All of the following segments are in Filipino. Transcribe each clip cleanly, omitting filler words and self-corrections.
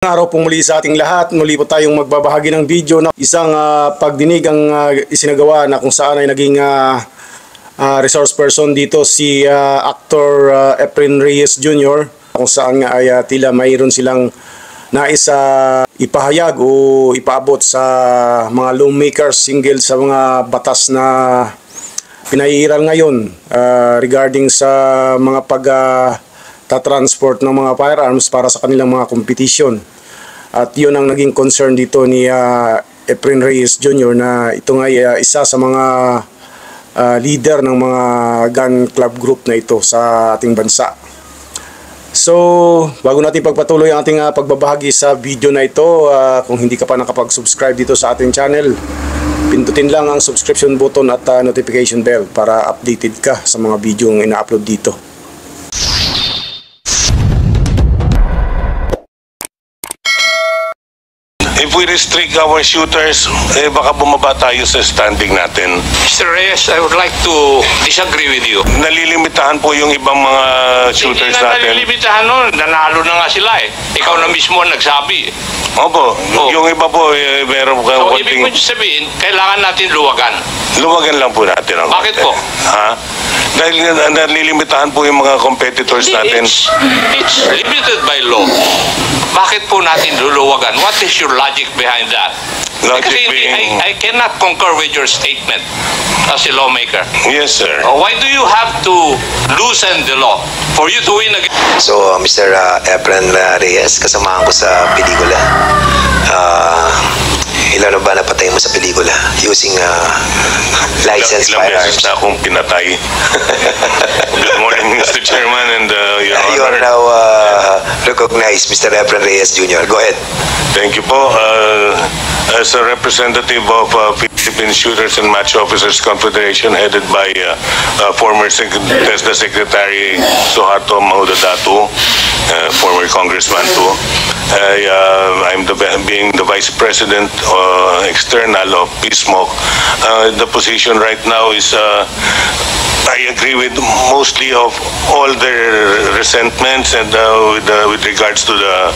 Araw po muli sa ating lahat. Muli po tayong magbabahagi ng video na isang pagdinig ang isinagawa na kung saan ay naging resource person dito si actor Efren Reyes Jr. Kung saan nga ay tila mayroon silang nais ipahayag o ipaabot sa mga lawmakers single sa mga batas na pinaiiral ngayon regarding sa mga transport ng mga firearms para sa kanilang mga competition. At yun ang naging concern dito ni Efren Reyes Jr. na ito nga isa sa mga leader ng mga gun club group na ito sa ating bansa. So, bago natin pagpatuloy ang ating pagbabahagi sa video na ito, kung hindi ka pa nakapag-subscribe dito sa ating channel, pindutin lang ang subscription button at notification bell para updated ka sa mga video ang ina-upload dito. If we restrict our shooters, baka bumaba tayo sa standing natin. Mr. Reyes, I would like to disagree with you. Nalilimitahan po yung ibang mga shooters Hindi na natin. nalilimitahan nun. Nanalo na nga sila eh. Ikaw na mismo ang nagsabi. Opo, yung iba po, meron So, konting... ibig mo sabihin, kailangan natin luwagan. Luwagan lang po natin. Bakit po? Ha? Dahil nalilimitahan po yung mga competitors natin. It's limited by law. Bakit po natin luluwagan? What is your logic behind that? Logic Kasi being... I cannot concur with your statement as a lawmaker. Yes, sir. Why do you have to loosen the law for you to win again? So, Mr. Efren Reyes, kasamahan ko sa pelikula. Ilan ba napatay mo sa pelikula using licensed Ilang firearms? beses na akong pinatay. Good morning, Mr. Chairman and Your You are Honor. now recognized, Mr. Efren Reyes Jr. Go ahead. Thank you po. As a representative of Philippine Shooters and Match Officers Confederation headed by former TESDA Secretary Suharto Mangudadatu, former Congressman too. I'm being the Vice President External of PSMOC. The position right now is I agree with mostly of all their resentments and with regards to the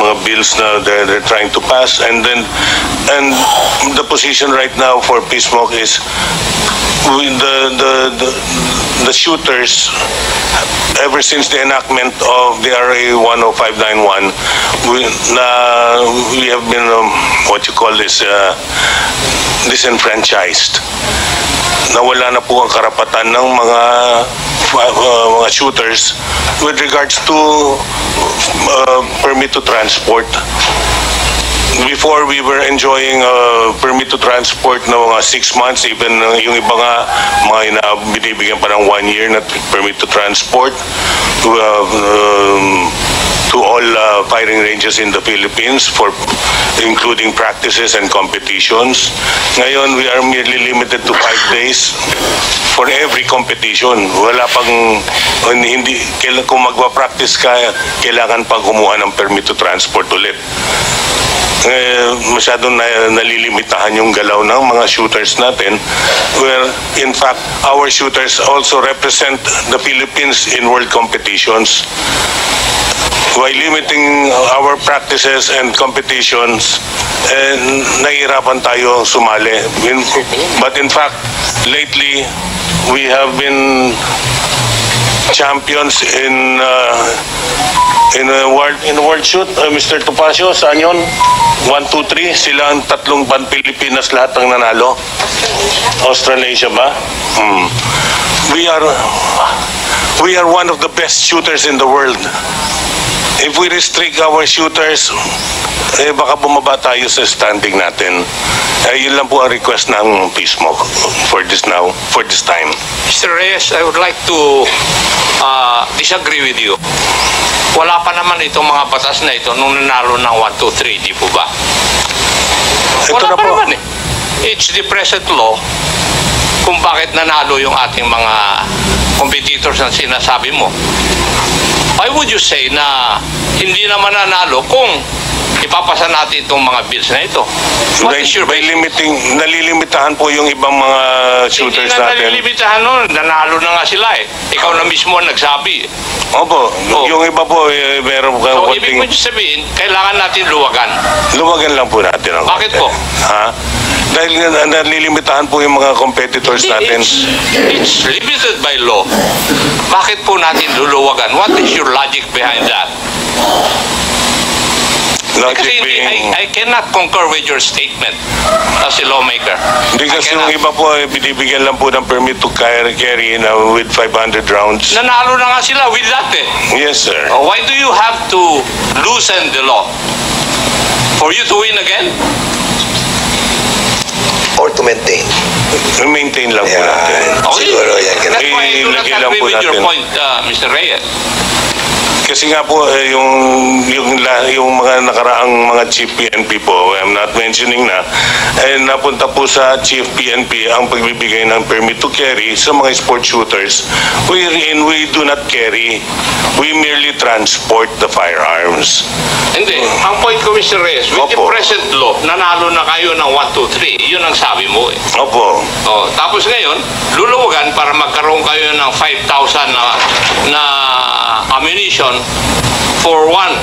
mga bills na they're trying to pass, and the position right now for PSMOC is the shooters, ever since the enactment of the RA 10591, we have been what you call this disenfranchised. Nawala na po ang karapatan ng mga shooters with regards to permit to transport. Before, we were enjoying permit to transport na mga 6 months, even yung iba nga mga binibigyan pa ng 1 year na permit to transport to all firing ranges in the Philippines, for including practices and competitions. Ngayon, we are merely limited to 5 days for every competition. Wala pang, hindi, kung magpa-practice ka, kailangan pang kumuha ng permit to transport ulit. Masyadong nalilimitahan yung galaw ng mga shooters natin, where in fact our shooters also represent the Philippines in world competitions. By limiting our practices and competitions, nahihirapan tayo sumali. But in fact, lately we have been champions in world shoot. Mr. Topacio, saan yun? 1, 2, 3, sila ang tatlong pan-Pilipinas lahat ang nanalo. Australasia ba? We are one of the best shooters in the world. If we restrict our shooters, baka bumaba tayo sa standing natin. Yun lang po ang request ng PSMOC for this time. Mr. Reyes, I would like to disagree with you. Wala pa naman itong mga batas na ito nung nanalo ng 1, 2, 3, di po ba? Ito Wala na pa po. naman eh. It's the present law kung bakit nanalo yung ating mga competitors na sinasabi mo. why would you say na hindi naman nanalo kung ipapasa natin itong mga bills na ito? What is your By limiting, nalilimitahan po yung ibang mga shooters Hindi na natin. nalilimitahan nun. Nanalo na nga sila eh. Ikaw na mismo ang nagsabi. Opo, Oh. yung iba po, meron So, ibig mo konting... sabihin, kailangan natin luwagan. Luwagan lang po natin. ang Bakit konti. po? Ha? Dahil nalilimitahan po yung mga competitors natin. It's limited by law. Bakit po natin luluwagan? What is your logic behind that? Logic Kasi being... I cannot concur with your statement as a lawmaker. Hindi kasi I yung cannot. iba po, binibigyan lang po ng permit to carry na with 500 rounds. Nanalo na nga sila with that eh. Yes, sir. Why do you have to loosen the law? For you to win again? Or to maintain. Maintain lang po Yan. natin. Siguro yan. That's why I do not Ilagay lang agree po with your natin. point, Mr. Reyes. Kasi nga po, yung mga nakaraang mga chief PNP po, I'm not mentioning na, napunta po sa chief PNP ang pagbibigay ng permit to carry sa mga sport shooters wherein we do not carry. We merely transport the firearms. Hindi. Ang point ko, Mr. Reyes, with the Opo. present law, nanalo na kayo ng 1, 2, 3. Yun ang sabi mo eh. Opo. Tapos ngayon, luluwagan para magkaroon kayo ng 5,000 na ammunition for one.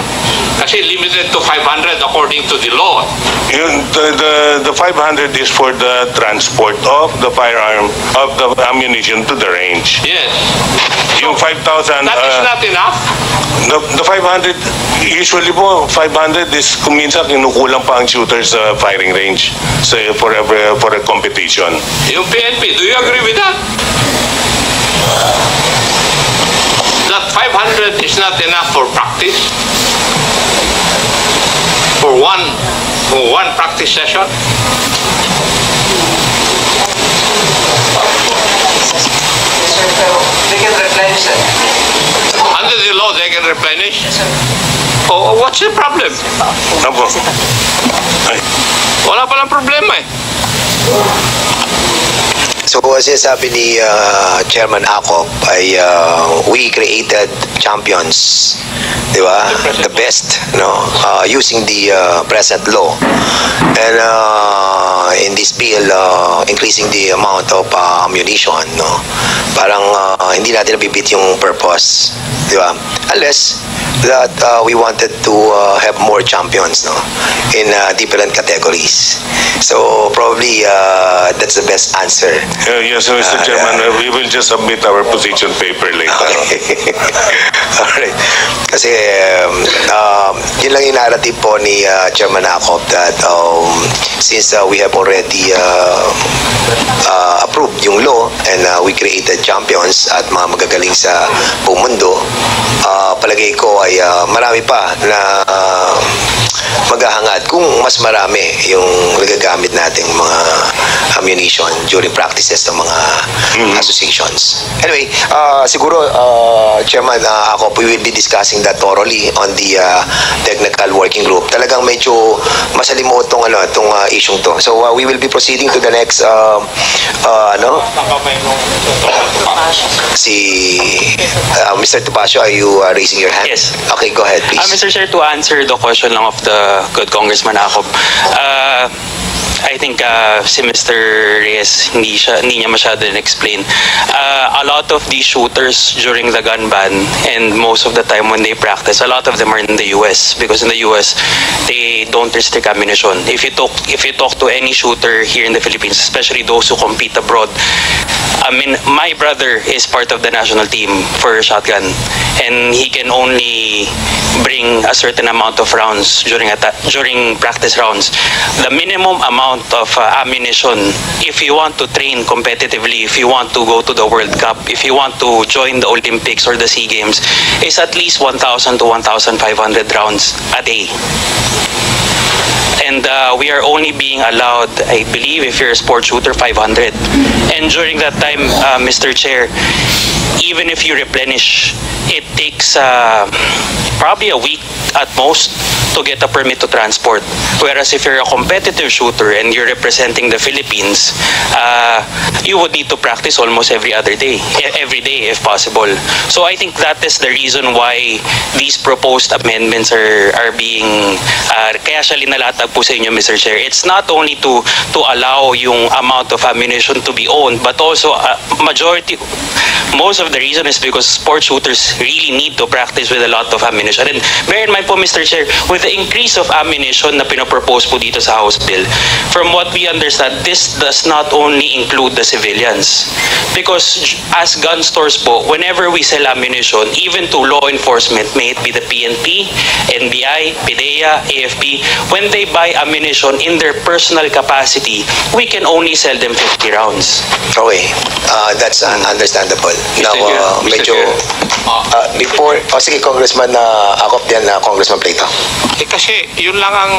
Kasi limited to 500 according to the law. The 500 is for the transport of the firearm, of the ammunition to the range. Yes. Yung 5,000... That is not enough. The 500, usually po, 500 is kung minsan kinukulang pa ang shooter sa firing range for a competition. Yung PNP, do you agree with that? That 500 is not enough for practice? For one practice session? They can replenish it. Under the law, they can replenish? Oh, what's the problem? Opo. Ay. Wala palang problema eh. So, sinasabi ni Chairman Acop ay we created champions, di ba? The best, no? Using the present law. And in this bill, increasing the amount of ammunition, no? Parang hindi natin nabibit yung purpose, di ba? Unless that we wanted to have more champions, no? In different categories. So, probably that's the best answer. Yes, Mr. Chairman, we will just submit our position paper later. Alright. Kasi yun lang yung narrative po ni Chairman Acop that since we have already approved yung law and we created champions at mga magagaling sa buong mundo, palagay ko ay marami pa na maghahangad kung mas marami yung nagagamit nating mga ammunition during practices ng mga associations. Anyway, siguro, Chairman, ako, we will be discussing that thoroughly on the technical working group. Talagang medyo masalimuot tong isyong to. So, we will be proceeding to the next, Mr. Topacio, are you raising your hand? Yes. Okay, go ahead, please. Mr. Chair, to answer the question lang of the good Congressman Acop, I think si Mr. Reyes hindi niya masyado explain. A lot of these shooters during the gun ban and most of the time when they practice, a lot of them are in the US because in the US they don't restrict ammunition. If you talk to any shooter here in the Philippines, especially those who compete abroad, I mean, my brother is part of the national team for shotgun and he can only bring a certain amount of rounds during practice rounds. The minimum amount of ammunition, if you want to train competitively, if you want to go to the World Cup, if you want to join the Olympics or the SEA Games, is at least 1,000 to 1,500 rounds a day. And we are only being allowed, I believe, if you're a sports shooter, 500. And during that time, Mr. Chair, even if you replenish, it takes probably a week at most to get a permit to transport. Whereas if you're a competitive shooter and you're representing the Philippines, you would need to practice almost every day if possible. So I think that is the reason why these proposed amendments are being kaya siya linalatag po sa inyo, Mr. Chair. It's not only to allow yung amount of ammunition to be owned, but also most of the reason is because sport shooters really need to practice with a lot of ammunition. And bear in mind po, Mr. Chair, with the increase of ammunition na pinopropose po dito sa House Bill, from what we understand, this does not only include the civilians. Because as gun stores po, whenever we sell ammunition, even to law enforcement, may it be the PNP, NBI, PDEA, AFP, when they buy ammunition in their personal capacity, we can only sell them 50 rounds. Okay, that's understandable. Now, medyo, before, sige, Congressman Akop din, Congressman Plato. Kasi yun lang ang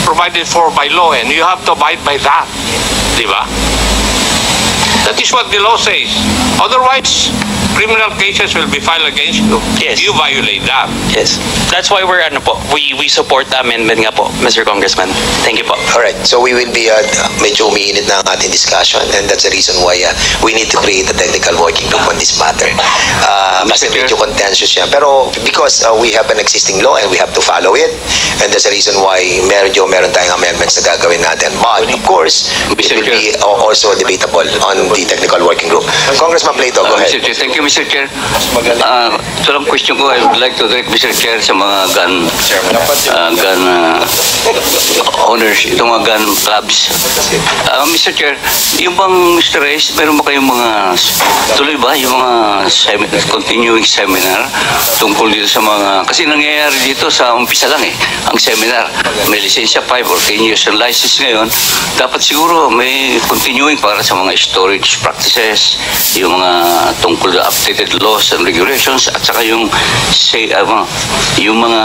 provided for by law and you have to abide by that. Di ba? That is what the law says. Otherwise, criminal cases will be filed against you. Yes. You violate that. Yes. That's why we support the amendment nga po, Mr. Congressman. Thank you po. Alright, so we will be medyo umiinit na ang ating discussion, and that's the reason why we need to create a technical working group on this matter. Kasi medyo contentious yan. Pero because we have an existing law and we have to follow it, and that's the reason why meron tayong amendments na gagawin natin. But of course, it will be also debatable on the technical working group. Congressman Plato, go ahead. Mr. Chair, thank you, Mr. Chair. Ito lang question ko, I would like to direct Mr. Chair sa mga gun owners, itong mga gun clubs. Mr. Chair, yung bang Mr. Reyes, meron ba kayong mga, tuloy ba yung mga continuing seminar tungkol dito sa mga, kasi nangyayari dito sa umpisa lang ang seminar. May lisensya 5 or 10 years ng license ngayon. Dapat siguro may continuing para sa mga storage practices, yung mga tungkol sa updated laws and regulations, at saka yung mga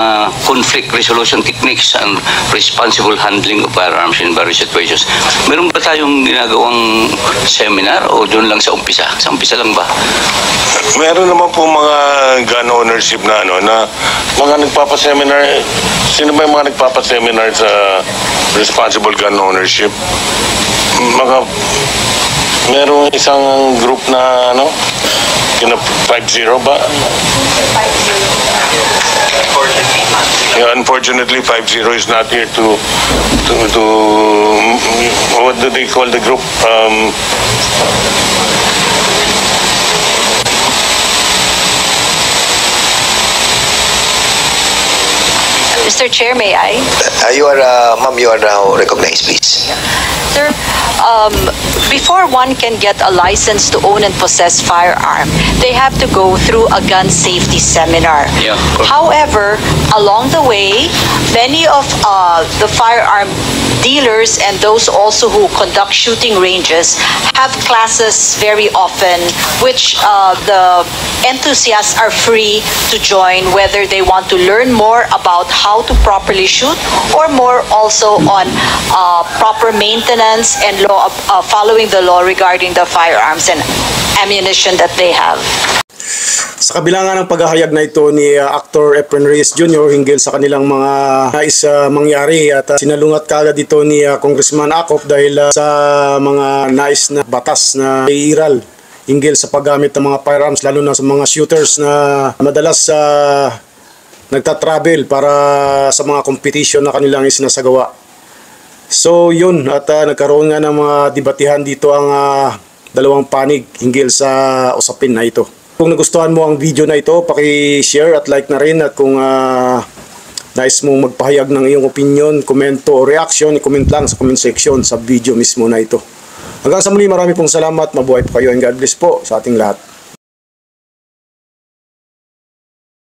conflict resolution techniques and responsible handling of firearms in various situations. Meron ba tayong ginagawang seminar o doon lang sa umpisa? Sa umpisa lang ba? Meron naman po mga gun ownership na mga nagpapaseminar. Sino ba yung mga nagpapaseminar sa responsible gun ownership? Merong isang group na kina 5-0 ba? Yeah, unfortunately 5-0 is not here to what do they call the group? Mr. Chair, may I? Ma'am, you are now recognized, please. Sir, before one can get a license to own and possess firearm, they have to go through a gun safety seminar. Yeah. However, along the way, many of the firearm dealers and those also who conduct shooting ranges have classes very often, which the enthusiasts are free to join, whether they want to learn more about how to properly shoot or more also on proper maintenance and following the law regarding the firearms and ammunition that they have. Sa kabila nga ng paghahayag na ito ni Actor Efren Reyes Jr. hinggil sa kanilang mga nais mangyari at sinalungat kaagad dito ni Congressman Akop dahil sa mga nais na batas na iiral hinggil sa paggamit ng mga firearms, lalo na sa mga shooters na madalas nagtatravel para sa mga competition na kanilang isinasagawa. So yun, at nagkaroon nga ng mga debatihan dito ang dalawang panig hinggil sa usapin na ito. Kung nagustuhan mo ang video na ito, paki-share at like na rin, at kung nais mong magpahayag ng iyong opinion, komento o reaction, i-comment lang sa comment section sa video mismo na ito. Hanggang sa muli, marami pong salamat, mabuhay po kayo and God bless po sa ating lahat.